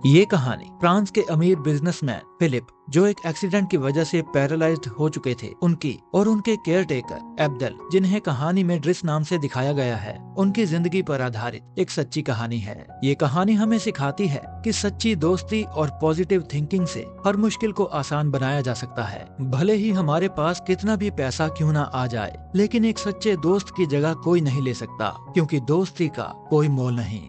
ये कहानी फ्रांस के अमीर बिजनेसमैन फिलिप, जो एक एक्सीडेंट की वजह से पैरालाइज्ड हो चुके थे, उनकी और उनके केयर टेकर एब्दल, जिन्हें कहानी में ड्रिस नाम से दिखाया गया है, उनकी जिंदगी पर आधारित एक सच्ची कहानी है। ये कहानी हमें सिखाती है कि सच्ची दोस्ती और पॉजिटिव थिंकिंग से हर मुश्किल को आसान बनाया जा सकता है। भले ही हमारे पास कितना भी पैसा क्यों ना आ जाए, लेकिन एक सच्चे दोस्त की जगह कोई नहीं ले सकता, क्योंकि दोस्ती का कोई मोल नहीं।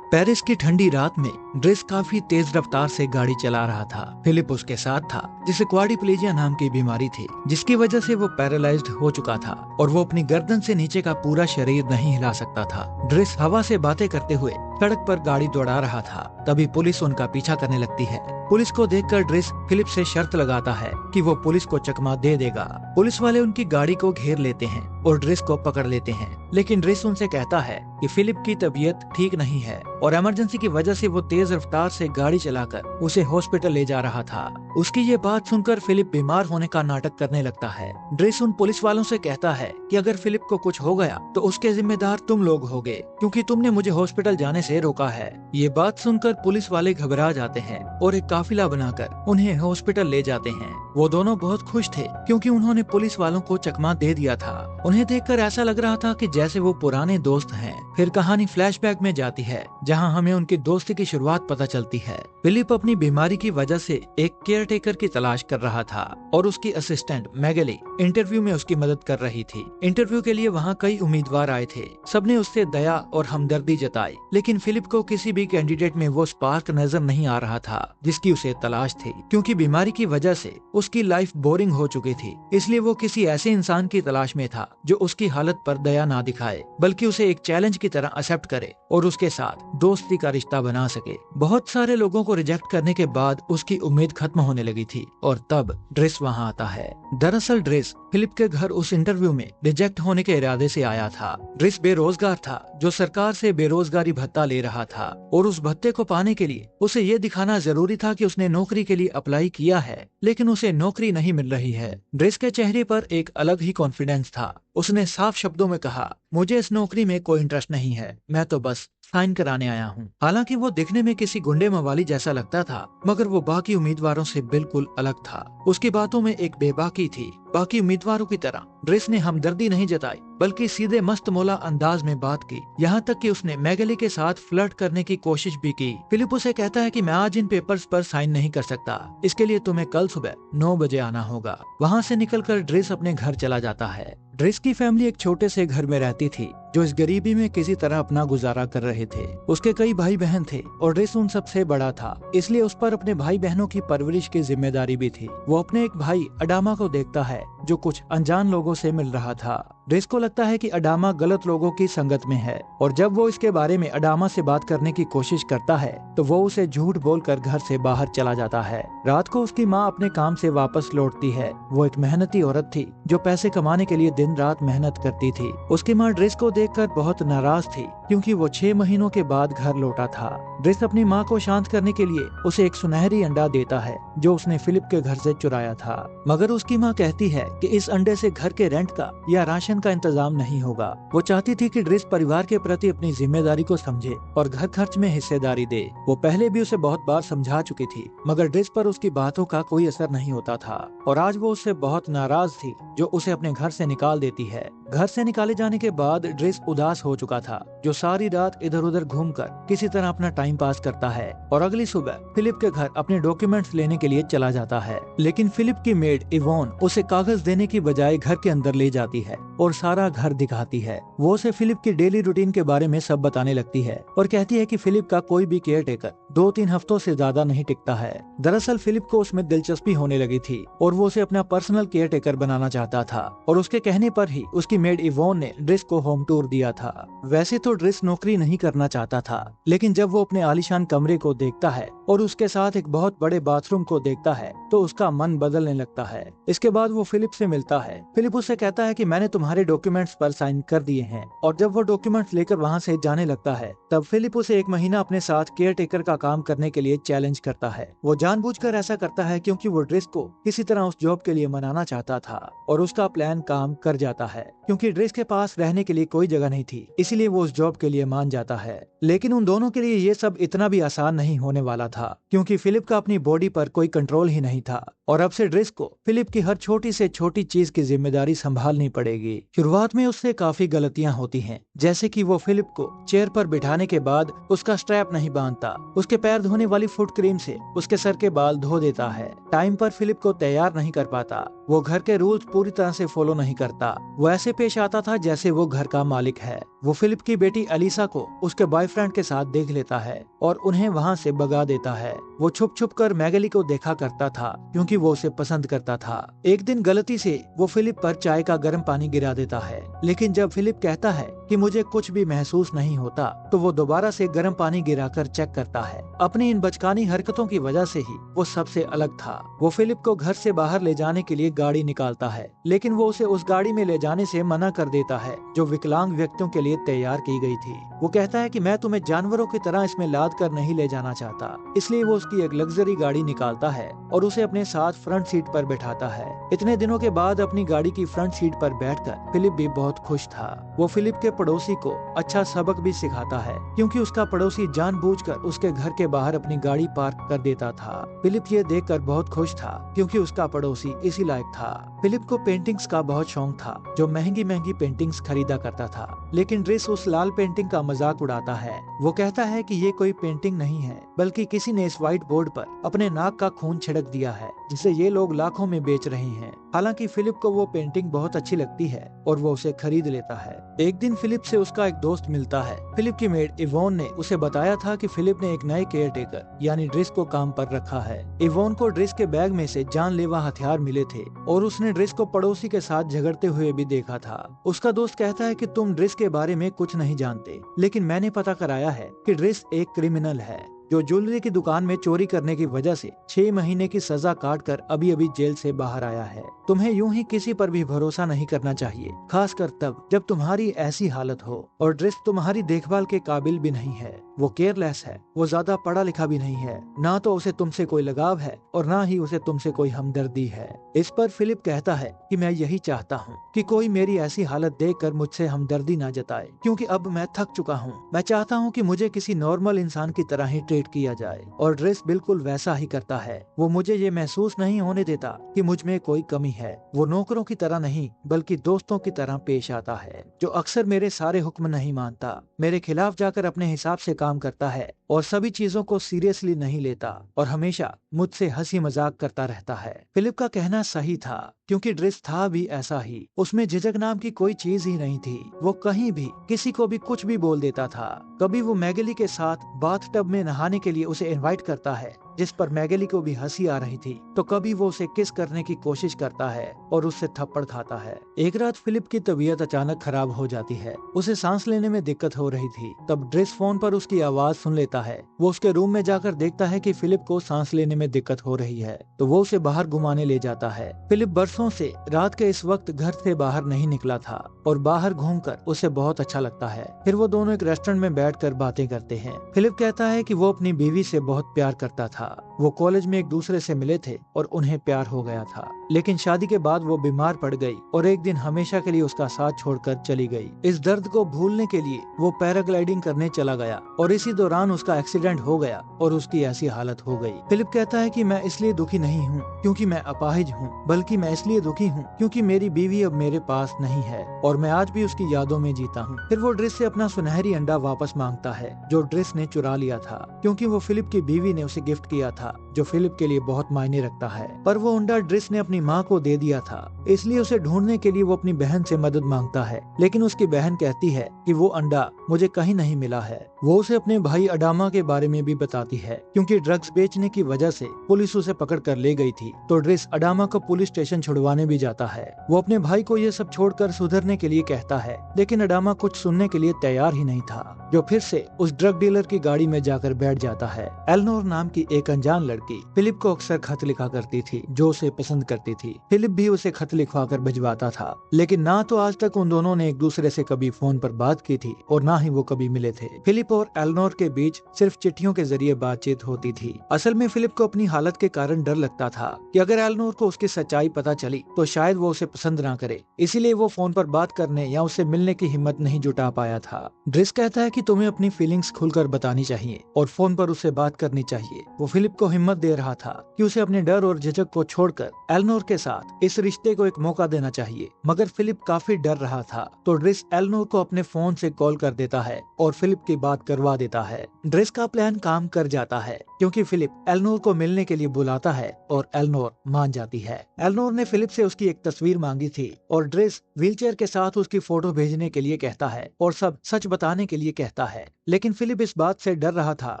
पेरिस की ठंडी रात में ड्रिस काफी तेज रफ्तार से गाड़ी चला रहा था। फिलिप उसके साथ था, जिसे क्वाड्रिप्लेजिया नाम की बीमारी थी, जिसकी वजह से वो पैरालाइज्ड हो चुका था और वो अपनी गर्दन से नीचे का पूरा शरीर नहीं हिला सकता था। ड्रिस हवा से बातें करते हुए सड़क पर गाड़ी दौड़ा रहा था। तभी पुलिस उनका पीछा करने लगती है। पुलिस को देखकर ड्रिस फिलिप से शर्त लगाता है कि वो पुलिस को चकमा दे देगा। पुलिस वाले उनकी गाड़ी को घेर लेते हैं और ड्रिस को पकड़ लेते हैं, लेकिन ड्रिस उनसे कहता है कि फिलिप की तबीयत ठीक नहीं है और इमरजेंसी की वजह से वो तेज रफ्तार से गाड़ी चलाकर उसे हॉस्पिटल ले जा रहा था। उसकी ये बात सुनकर फिलिप बीमार होने का नाटक करने लगता है। ड्रिस उन पुलिस वालों से कहता है कि अगर फिलिप को कुछ हो गया तो उसके जिम्मेदार तुम लोग होगे, क्योंकि तुमने मुझे हॉस्पिटल जाने से रोका है। ये बात सुनकर पुलिस वाले घबरा जाते हैं और एक काफिला बनाकर उन्हें हॉस्पिटल ले जाते हैं। वो दोनों बहुत खुश थे, क्योंकि उन्होंने पुलिस वालों को चकमा दे दिया था। उन्हें देखकर ऐसा लग रहा था कि जैसे वो पुराने दोस्त हैं। फिर कहानी फ्लैशबैक में जाती है, जहां हमें उनकी दोस्ती की शुरुआत पता चलती है। फिलिप अपनी बीमारी की वजह से एक केयर टेकर की तलाश कर रहा था और उसकी असिस्टेंट मैगली इंटरव्यू में उसकी मदद कर रही थी। इंटरव्यू के लिए वहाँ कई उम्मीदवार आए थे। सबने उससे दया और हमदर्दी जताई, लेकिन फिलिप को किसी भी कैंडिडेट में वो स्पार्क नजर नहीं आ रहा था जिसकी उसे तलाश थी। क्योंकि बीमारी की वजह से उसकी लाइफ बोरिंग हो चुकी थी, इसलिए वो किसी ऐसे इंसान की तलाश में था जो उसकी हालत पर दया ना दिखाए, बल्कि उसे एक चैलेंज की तरह एक्सेप्ट करे और उसके साथ दोस्ती का रिश्ता बना सके। बहुत सारे लोगों को रिजेक्ट करने के बाद उसकी उम्मीद खत्म होने लगी थी और तब ड्रिस वहाँ आता है। दरअसल ड्रिस फिलिप के घर उस इंटरव्यू में रिजेक्ट होने के इरादे से आया था। ड्रिस बेरोजगार था, जो सरकार से बेरोजगारी भत्ता ले रहा था, और उस भत्ते को पाने के लिए उसे ये दिखाना जरूरी था कि उसने नौकरी के लिए अप्लाई किया है, लेकिन उसे नौकरी नहीं मिल रही है। ड्रिस के चेहरे पर एक अलग ही कॉन्फिडेंस था। उसने साफ शब्दों में कहा, मुझे इस नौकरी में कोई इंटरेस्ट नहीं है, मैं तो बस साइन कराने आया हूँ। हालांकि वो दिखने में किसी गुंडे मवाली जैसा लगता था, मगर वो बाकी उम्मीदवारों से बिल्कुल अलग था। उसकी बातों में एक बेबाकी थी। बाकी उम्मीदवारों की तरह ड्रिस ने हमदर्दी नहीं जताई, बल्कि सीधे मस्त मौला अंदाज में बात की। यहाँ तक कि उसने मैगली के साथ फ्लर्ट करने की कोशिश भी की। फिलिप उसे कहता है कि मैं आज इन पेपर्स पर साइन नहीं कर सकता, इसके लिए तुम्हें कल सुबह 9 बजे आना होगा। वहाँ से निकलकर ड्रिस अपने घर चला जाता है। ड्रिस की फैमिली एक छोटे से घर में रहती थी, जो इस गरीबी में किसी तरह अपना गुजारा कर रहे थे। उसके कई भाई बहन थे और ड्रिस उन सबसे बड़ा था, इसलिए उस पर अपने भाई बहनों की परवरिश की जिम्मेदारी भी थी। वो अपने एक भाई अडामा को देखता है, जो कुछ अनजान लोगों से मिल रहा था। ड्रिस को लगता है कि अडामा गलत लोगों की संगत में है, और जब वो इसके बारे में अडामा से बात करने की कोशिश करता है तो वो उसे झूठ बोलकर घर से बाहर चला जाता है। रात को उसकी माँ अपने काम से वापस लौटती है। वो एक मेहनती औरत थी, जो पैसे कमाने के लिए दिन रात मेहनत करती थी। उसकी माँ ड्रिस को देखकर बहुत नाराज थी, क्योंकि वो 6 महीनों के बाद घर लौटा था। ड्रिस अपनी माँ को शांत करने के लिए उसे एक सुनहरी अंडा देता है, जो उसने फिलिप के घर से चुराया था। मगर उसकी माँ कहती है कि इस अंडे से घर के रेंट का या राशन का इंतजाम नहीं होगा। वो चाहती थी कि ड्रिस परिवार के प्रति अपनी जिम्मेदारी को समझे और घर खर्च में हिस्सेदारी दे। वो पहले भी उसे बहुत बार समझा चुकी थी, मगर ड्रिस पर उसकी बातों का कोई असर नहीं होता था, और आज वो उससे बहुत नाराज थी, जो उसे अपने घर से निकाल देती है। घर से निकाले जाने के बाद ड्रिस उदास हो चुका था, जो सारी रात इधर उधर घूमकर किसी तरह अपना टाइम पास करता है, और अगली सुबह फिलिप के घर अपने डॉक्यूमेंट्स लेने के लिए चला जाता है। लेकिन फिलिप की मेड इवोन उसे कागज देने की बजाय घर के अंदर ले जाती है और सारा घर दिखाती है। वो उसे फिलिप की डेली रूटीन के बारे में सब बताने लगती है और कहती है कि फिलिप का कोई भी केयर टेकर 2-3 हफ्तों से ज्यादा नहीं टिकता है। दरअसल फिलिप को उसमें दिलचस्पी होने लगी थी और वो उसे अपना पर्सनल केयर टेकर बनाना चाहता था, और उसके कहने पर ही उसकी मेड इवोन ने ड्रिस को होम टूर दिया था। वैसे तो ड्रिस नौकरी नहीं करना चाहता था, लेकिन जब वो अपने आलीशान कमरे को देखता है और उसके साथ एक बहुत बड़े बाथरूम को देखता है तो उसका मन बदलने लगता है। इसके बाद वो फिलिप से मिलता है। फिलिप उससे कहता है कि मैंने तुम्हारे डॉक्यूमेंट्स पर साइन कर दिए हैं, और जब वो डॉक्यूमेंट्स लेकर वहाँ से जाने लगता है, तब फिलिप उसे 1 महीना अपने साथ केयर टेकर का काम करने के लिए चैलेंज करता है। वो जानबूझकर ऐसा करता है क्योंकि वो ड्रिस को किसी तरह उस जॉब के लिए मनाना चाहता था, और उसका प्लान काम कर जाता है। क्योंकि ड्रेस के पास रहने के लिए कोई जगह नहीं थी, इसीलिए वो उस जॉब के लिए मान जाता है। लेकिन उन दोनों के लिए ये सब इतना भी आसान नहीं होने वाला था, क्योंकि फिलिप का अपनी बॉडी पर कोई कंट्रोल ही नहीं था और अब से ड्रेस को फिलिप की हर छोटी से छोटी चीज की जिम्मेदारी संभालनी पड़ेगी। शुरुआत में उससे काफी गलतियां होती हैं, जैसे कि वो फिलिप को चेयर पर बिठाने के बाद उसका स्ट्रैप नहीं बांधता, उसके पैर धोने वाली फुट क्रीम से उसके सर के बाल धो देता है, टाइम पर फिलिप को तैयार नहीं कर पाता, वो घर के रूल्स पूरी तरह से फॉलो नहीं करता, वो ऐसे पेश आता था जैसे वो घर का मालिक है। वो फिलिप की बेटी अलीसा को उसके बॉयफ्रेंड के साथ देख लेता है और उन्हें वहाँ से भगा देता है। वो छुप छुप कर मैगली को देखा करता था, क्योंकि वो उसे पसंद करता था। एक दिन गलती से वो फिलिप पर चाय का गर्म पानी गिरा देता है, लेकिन जब फिलिप कहता है कि मुझे कुछ भी महसूस नहीं होता, तो वो दोबारा से गर्म पानी गिराकर चेक करता है। अपनी इन बचकानी हरकतों की वजह से ही वो सबसे अलग था। वो फिलिप को घर से बाहर ले जाने के लिए गाड़ी निकालता है, लेकिन वो उसे उस गाड़ी में ले जाने से मना कर देता है जो विकलांग व्यक्तियों के लिए तैयार की गई थी। वो कहता है कि मैं तुम्हें जानवरों की तरह इसमें लाद कर नहीं ले जाना चाहता, इसलिए वो उसकी एक लग्जरी गाड़ी निकालता है और उसे अपने साथ फ्रंट सीट पर बैठाता है। इतने दिनों के बाद अपनी गाड़ी की फ्रंट सीट पर बैठकर फिलिप भी बहुत खुश था। वो फिलिप के पड़ोसी को अच्छा सबक भी सिखाता है, क्योंकि उसका पड़ोसी जानबूझकर उसके घर के बाहर अपनी गाड़ी पार्क कर देता था। फिलिप ये देखकर बहुत खुश था, क्योंकि उसका पड़ोसी इसी लायक था। फिलिप को पेंटिंग्स का बहुत शौक था, जो महंगी महंगी पेंटिंग्स खरीदा करता था, लेकिन ड्रेस उस लाल पेंटिंग का मजाक उड़ाता है। वो कहता है कि ये कोई पेंटिंग नहीं है, बल्कि किसी ने इस व्हाइट बोर्ड पर अपने नाक का खून छिड़क दिया है, जिसे ये लोग लाखों में बेच रहे हैं। हालांकि फिलिप को वो पेंटिंग बहुत अच्छी लगती है और वो उसे खरीद लेता है। एक दिन फिलिप से उसका एक दोस्त मिलता है। फिलिप की मेड इवोन ने उसे बताया था कि फिलिप ने एक नए केयर टेकर यानी ड्रेस को काम पर रखा है। इवोन को ड्रेस के बैग में से जानलेवा हथियार मिले थे और उसने ड्रेस को पड़ोसी के साथ झगड़ते हुए भी देखा था। उसका दोस्त कहता है कि तुम ड्रेस के बारे में कुछ नहीं जानते, लेकिन मैंने पता कराया है कि ड्रेस एक क्रिमिनल है, जो ज्वेलरी की दुकान में चोरी करने की वजह से 6 महीने की सजा काटकर अभी अभी जेल से बाहर आया है। तुम्हें यूं ही किसी पर भी भरोसा नहीं करना चाहिए, खासकर तब जब तुम्हारी ऐसी हालत हो। और ड्रेस तुम्हारी देखभाल के काबिल भी नहीं है, वो केयरलेस है, वो ज्यादा पढ़ा लिखा भी नहीं है, ना तो उसे तुमसे कोई लगाव है और ना ही उसे तुमसे कोई हमदर्दी है। इस पर फिलिप कहता है कि मैं यही चाहता हूँ कि कोई मेरी ऐसी हालत देखकर मुझसे हमदर्दी ना जताए, क्योंकि अब मैं थक चुका हूँ। मैं चाहता हूँ कि मुझे किसी नॉर्मल इंसान की तरह ही ट्रीट किया जाए, और ड्रेस बिल्कुल वैसा ही करता है। वो मुझे ये महसूस नहीं होने देता कि मुझ में कोई कमी है। वो नौकरों की तरह नहीं, बल्कि दोस्तों की तरह पेश आता है, जो अक्सर मेरे सारे हुक्म नहीं मानता, मेरे खिलाफ जाकर अपने हिसाब से काम करता है और सभी चीजों को सीरियसली नहीं लेता और हमेशा मुझसे हंसी मजाक करता रहता है। फिलिप का कहना सही था, क्योंकि ड्रेस था भी ऐसा ही। उसमें झिझक नाम की कोई चीज ही नहीं थी। वो कहीं भी किसी को भी कुछ भी बोल देता था। कभी वो मैगली के साथ बाथटब में नहाने के लिए उसे इनवाइट करता है, जिस पर मैगली को भी हंसी आ रही थी, तो कभी वो उसे किस करने की कोशिश करता है और उससे थप्पड़ खाता है। एक रात फिलिप की तबीयत अचानक खराब हो जाती है। उसे सांस लेने में दिक्कत हो रही थी। तब ड्रेस फोन पर उसकी आवाज सुन लेता है। वो उसके रूम में जाकर देखता है कि फिलिप को सांस लेने में दिक्कत हो रही है, तो वो उसे बाहर घुमाने ले जाता है। फिलिप बरसों से रात के इस वक्त घर से बाहर नहीं निकला था और बाहर घूमकर उसे बहुत अच्छा लगता है। फिर वो दोनों एक रेस्टोरेंट में बैठकर बातें करते हैं। फिलिप कहता है कि वो अपनी बीवी से बहुत प्यार करता था। वो कॉलेज में एक दूसरे से मिले थे और उन्हें प्यार हो गया था, लेकिन शादी के बाद वो बीमार पड़ गई और एक दिन हमेशा के लिए उसका साथ छोड़कर चली गई। इस दर्द को भूलने के लिए वो पैराग्लाइडिंग करने चला गया और इसी दौरान उसका एक्सीडेंट हो गया और उसकी ऐसी हालत हो गई। फिलिप कहता है कि मैं इसलिए दुखी नहीं हूँ क्योंकि मैं अपाहिज हूँ, बल्कि मैं इसलिए दुखी हूँ क्योंकि मेरी बीवी अब मेरे पास नहीं है और मैं आज भी उसकी यादों में जीता हूँ। फिर वो ड्रेस से अपना सुनहरी अंडा वापस मांगता है, जो ड्रेस ने चुरा लिया था, क्योंकि वो फिलिप की बीवी ने उसे गिफ्ट किया था, जो फिलिप के लिए बहुत मायने रखता है। पर वो अंडा ड्रेस ने अपनी माँ को दे दिया था, इसलिए उसे ढूंढने के लिए वो अपनी बहन से मदद मांगता है, लेकिन उसकी बहन कहती है कि वो अंडा मुझे कहीं नहीं मिला है। वो उसे अपने भाई अडामा के बारे में भी बताती है, क्योंकि ड्रग्स बेचने की वजह से पुलिस उसे पकड़ कर ले गई थी। तो ड्रेस अडामा को पुलिस स्टेशन छुड़वाने भी जाता है। वो अपने भाई को ये सब छोड़कर सुधरने के लिए कहता है, लेकिन अडामा कुछ सुनने के लिए तैयार ही नहीं था, जो फिर से उस ड्रग डीलर की गाड़ी में जाकर बैठ जाता है। एलनोर नाम की एक अनजान अनजान लड़की फिलिप को अक्सर खत लिखा करती थी जो उसे पसंद करती थी। फिलिप भी उसे खत लिखवा कर भिजवाता था, लेकिन ना तो आज तक उन दोनों ने एक दूसरे से कभी फोन पर बात की थी और ना ही वो कभी मिले थे। फिलिप और एलेनोर के बीच सिर्फ चिट्ठियों के जरिए बातचीत होती थी। असल में फिलिप को अपनी हालत के कारण डर लगता था कि अगर एलेनोर को उसकी सच्चाई पता चली तो शायद वो उसे पसंद ना करे, इसीलिए वो फोन पर बात करने या उससे मिलने की हिम्मत नहीं जुटा पाया था। ड्रेस कहता है कि तुम्हें अपनी फीलिंग्स खुलकर बतानी चाहिए और फोन पर उससे बात करनी चाहिए। वो फिलिप को हिम्मत दे रहा था कि उसे अपने डर और झिझक को छोड़कर एलेनोर के साथ इस रिश्ते को एक मौका देना चाहिए, मगर फिलिप काफी डर रहा था। तो ड्रेस एलेनोर को अपने फोन से कॉल कर देता है और फिलिप की बात करवा देता है। ड्रेस का प्लान काम कर जाता है क्योंकि फिलिप एलेनोर को मिलने के लिए बुलाता है और एलेनोर मान जाती है। एलेनोर ने फिलिप से उसकी एक तस्वीर मांगी थी और ड्रेस व्हीलचेयर के साथ उसकी फोटो भेजने के लिए कहता है और सब सच बताने के लिए कहता है। लेकिन फिलिप इस बात से डर रहा था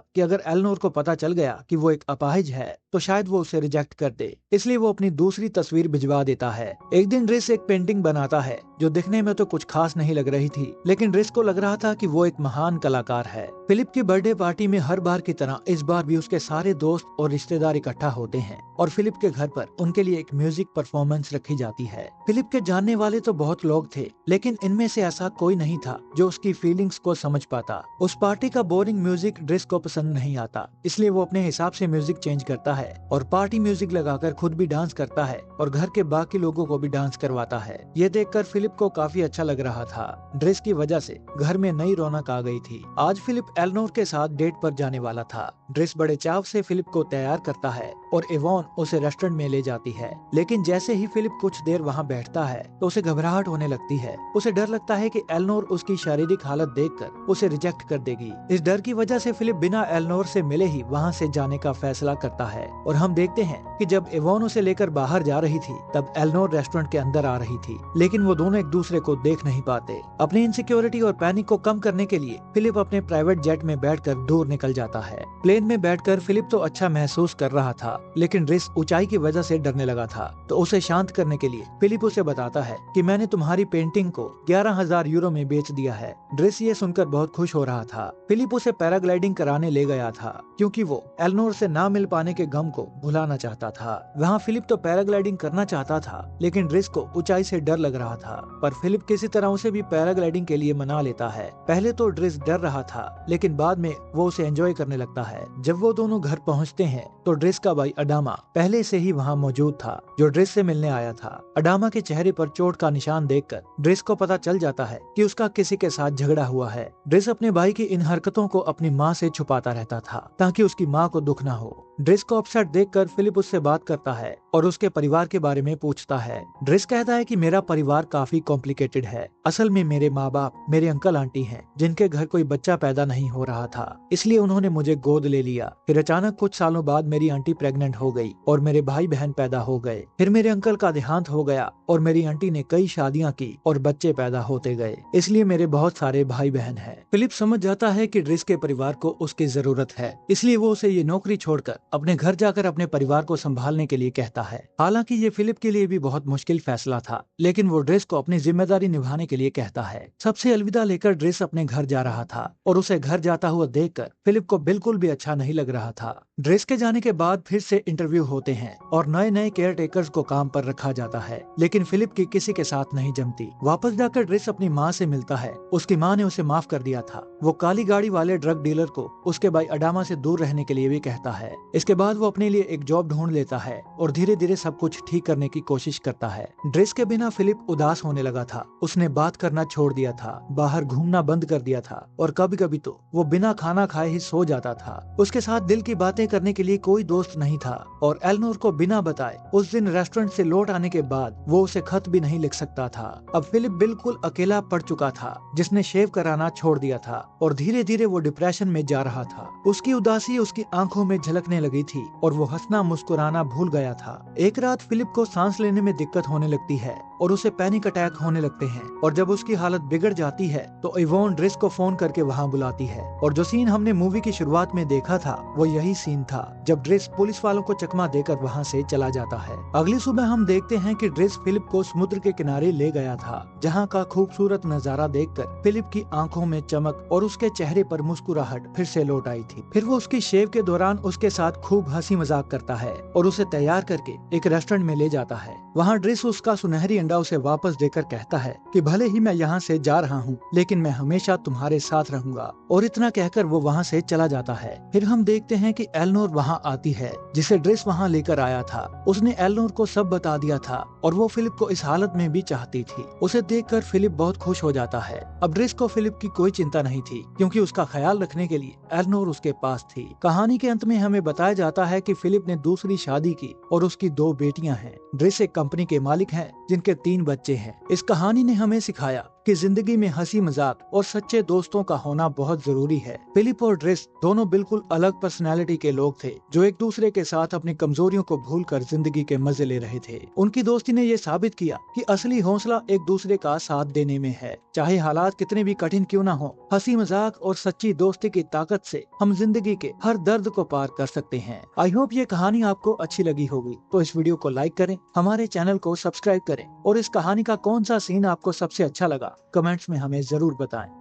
कि अगर एलेनोर को पता चल गया कि वो एक अपाहिज है तो शायद वो उसे रिजेक्ट कर दे, इसलिए वो अपनी दूसरी तस्वीर भिजवा देता है। एक दिन ड्रेस एक पेंटिंग बनाता है जो दिखने में तो कुछ खास नहीं लग रही थी, लेकिन ड्रेस को लग रहा था कि वो एक महान कलाकार है। फिलिप की बर्थडे पार्टी में हर बार की तरह इस बार भी उसके सारे दोस्त और रिश्तेदार इकट्ठा होते हैं और फिलिप के घर पर उनके लिए एक म्यूजिक परफॉर्मेंस रखी जाती है। फिलिप के जानने वाले तो बहुत लोग थे, लेकिन इनमें से ऐसा कोई नहीं था जो उसकी फीलिंग्स को समझ पाता। उस पार्टी का बोरिंग म्यूजिक ड्रेस को पसंद नहीं आता, इसलिए वो अपने हिसाब से म्यूजिक चेंज करता है और पार्टी म्यूजिक लगाकर खुद भी डांस करता है और घर के बाकी लोगों को भी डांस करवाता है। ये देखकर फिलिप को काफी अच्छा लग रहा था। ड्रेस की वजह से घर में नई रौनक आ गई थी। आज फिलिप एलेनोर के साथ डेट पर जाने वाला था। ड्रेस बड़े चाव से फिलिप को तैयार करता है और इवॉन उसे रेस्टोरेंट में ले जाती है, लेकिन जैसे ही फिलिप कुछ देर वहाँ बैठता है तो उसे घबराहट होने लगती है। उसे डर लगता है कि एलेनोर उसकी शारीरिक हालत देखकर उसे रिजेक्ट कर देगी। इस डर की वजह से फिलिप बिना एलेनोर से मिले ही वहाँ से जाने का फैसला करता है और हम देखते हैं कि जब इवॉन उसे लेकर बाहर जा रही थी तब एलेनोर रेस्टोरेंट के अंदर आ रही थी, लेकिन वो दोनों एक दूसरे को देख नहीं पाते। अपनी इनसिक्योरिटी और पैनिक को कम करने के लिए फिलिप अपने प्राइवेट जेट में बैठकर दूर निकल जाता है। प्लेन में बैठकर फिलिप तो अच्छा महसूस कर रहा था, लेकिन ड्रेस ऊंचाई की वजह से डरने लगा था। तो उसे शांत करने के लिए फिलिप उसे बताता है कि मैंने तुम्हारी पेंटिंग को 11,000 यूरो में बेच दिया है। ड्रेस ये सुनकर बहुत खुश हो रहा था। फिलिप उसे पैराग्लाइडिंग कराने ले गया था क्योंकि वो एलेनोर से ना मिल पाने के गम को भुलाना चाहता था। वहाँ फिलिप तो पैराग्लाइडिंग करना चाहता था, लेकिन ड्रेस को ऊंचाई से डर लग रहा था, पर फिलिप किसी तरह उसे भी पैराग्लाइडिंग के लिए मना लेता है। पहले तो ड्रेस डर रहा था, लेकिन बाद में वो उसे एंजॉय करने लगता है। जब वो दोनों घर पहुँचते हैं तो ड्रेस का भाई अडामा पहले से ही वहाँ मौजूद था, जो ड्रेस से मिलने आया था। अडामा के चेहरे पर चोट का निशान देखकर ड्रेस को पता चल जाता है कि उसका किसी के साथ झगड़ा हुआ है। ड्रेस अपने भाई की इन हरकतों को अपनी माँ से छुपाता रहता था ताकि उसकी माँ को दुख न हो। ड्रेस को अपसेट देखकर फिलिप उससे बात करता है और उसके परिवार के बारे में पूछता है। ड्रेस कहता है कि मेरा परिवार काफी कॉम्प्लिकेटेड है। असल में मेरे माँ बाप मेरे अंकल आंटी हैं, जिनके घर कोई बच्चा पैदा नहीं हो रहा था, इसलिए उन्होंने मुझे गोद ले लिया। फिर अचानक कुछ सालों बाद मेरी आंटी प्रेग्नेंट हो गई और मेरे भाई बहन पैदा हो गए। फिर मेरे अंकल का देहांत हो गया और मेरी आंटी ने कई शादियां की और बच्चे पैदा होते गए, इसलिए मेरे बहुत सारे भाई बहन हैं। फिलिप समझ जाता है कि ड्रेस के परिवार को उसकी जरूरत है, इसलिए वो उसे ये नौकरी छोड़कर अपने घर जाकर अपने परिवार को संभालने के लिए कहता है। हालांकि ये फिलिप के लिए भी बहुत मुश्किल फैसला था, लेकिन वो ड्रेस को अपनी जिम्मेदारी निभाने के लिए कहता है। सबसे अलविदा लेकर ड्रेस अपने घर जा रहा था और उसे घर जाता हुआ देखकर फिलिप को बिल्कुल भी अच्छा नहीं लग रहा था। ड्रेस के जाने के बाद फिर से इंटरव्यू होते हैं और नए नए केयर टेकर्स को काम पर रखा जाता है, लेकिन फिलिप की किसी के साथ नहीं जमती। वापस जाकर ड्रेस अपनी माँ से मिलता है। उसकी माँ ने उसे माफ कर दिया था। वो काली गाड़ी वाले ड्रग डीलर को उसके भाई अडामा से दूर रहने के लिए भी कहता है। इसके बाद वो अपने लिए एक जॉब ढूंढ लेता है और धीरे धीरे सब कुछ ठीक करने की कोशिश करता है। ड्रेस के बिना फिलिप उदास होने लगा था। उसने बात करना छोड़ दिया था, बाहर घूमना बंद कर दिया था और कभी कभी तो वो बिना खाना खाए ही सो जाता था। उसके साथ दिल की बातें करने के लिए कोई दोस्त नहीं था और एलेनोर को बिना बताए उस दिन रेस्टोरेंट से लौट आने के बाद वो उसे खत भी नहीं लिख सकता था। अब फिलिप बिल्कुल अकेला पड़ चुका था, जिसने शेव कराना छोड़ दिया था और धीरे धीरे वो डिप्रेशन में जा रहा था। उसकी उदासी उसकी आंखों में झलकने लगी थी और वो हंसना मुस्कुराना भूल गया था। एक रात फिलिप को सांस लेने में दिक्कत होने लगती है और उसे पैनिक अटैक होने लगते हैं और जब उसकी हालत बिगड़ जाती है तो इवॉन ड्रेस को फोन करके वहाँ बुलाती है और जो सीन हमने मूवी की शुरुआत में देखा था वो यही सीन था, जब ड्रेस पुलिस वालों को चकमा देकर वहाँ से चला जाता है। अगली सुबह हम देखते हैं कि ड्रेस फिलिप फिलिप को समुद्र के किनारे ले गया था, जहाँ का खूबसूरत नजारा देखकर फिलिप की आंखों में चमक और उसके चेहरे पर मुस्कुराहट फिर से लौट आई थी। फिर वो उसकी शेव के दौरान उसके साथ खूब हंसी मजाक करता है और उसे तैयार करके एक रेस्टोरेंट में ले जाता है। वहाँ ड्रेस उसका सुनहरी अंडा उसे वापस देकर कहता है कि भले ही मैं यहाँ से जा रहा हूँ, लेकिन मैं हमेशा तुम्हारे साथ रहूंगा, और इतना कहकर वो वहाँ से चला जाता है। फिर हम देखते हैं कि एलनोर वहाँ आती है, जिसे ड्रेस वहाँ लेकर आया था। उसने एलनोर को सब बता दिया था और वो फिलिप को इस हालत में भी चाहती थी। उसे देखकर फिलिप बहुत खुश हो जाता है। अब ड्रेस को फिलिप की कोई चिंता नहीं थी, क्योंकि उसका ख्याल रखने के लिए एलनोर उसके पास थी। कहानी के अंत में हमें बताया जाता है कि फिलिप ने दूसरी शादी की और उसकी 2 बेटियां हैं। ड्रेस एक कंपनी के मालिक हैं, जिनके 3 बच्चे हैं। इस कहानी ने हमें सिखाया कि जिंदगी में हंसी मजाक और सच्चे दोस्तों का होना बहुत जरूरी है। फिलिप और ड्रेस दोनों बिल्कुल अलग पर्सनैलिटी के लोग थे, जो एक दूसरे के साथ अपनी कमजोरियों को भूलकर जिंदगी के मजे ले रहे थे। उनकी दोस्ती ने ये साबित किया कि असली हौसला एक दूसरे का साथ देने में है। चाहे हालात कितने भी कठिन क्यों न हो, हंसी मजाक और सच्ची दोस्ती की ताकत से हम जिंदगी के हर दर्द को पार कर सकते हैं। आई होप ये कहानी आपको अच्छी लगी होगी, तो इस वीडियो को लाइक करें, हमारे चैनल को सब्सक्राइब करें, और इस कहानी का कौन सा सीन आपको सबसे अच्छा लगा कमेंट्स में हमें जरूर बताएं।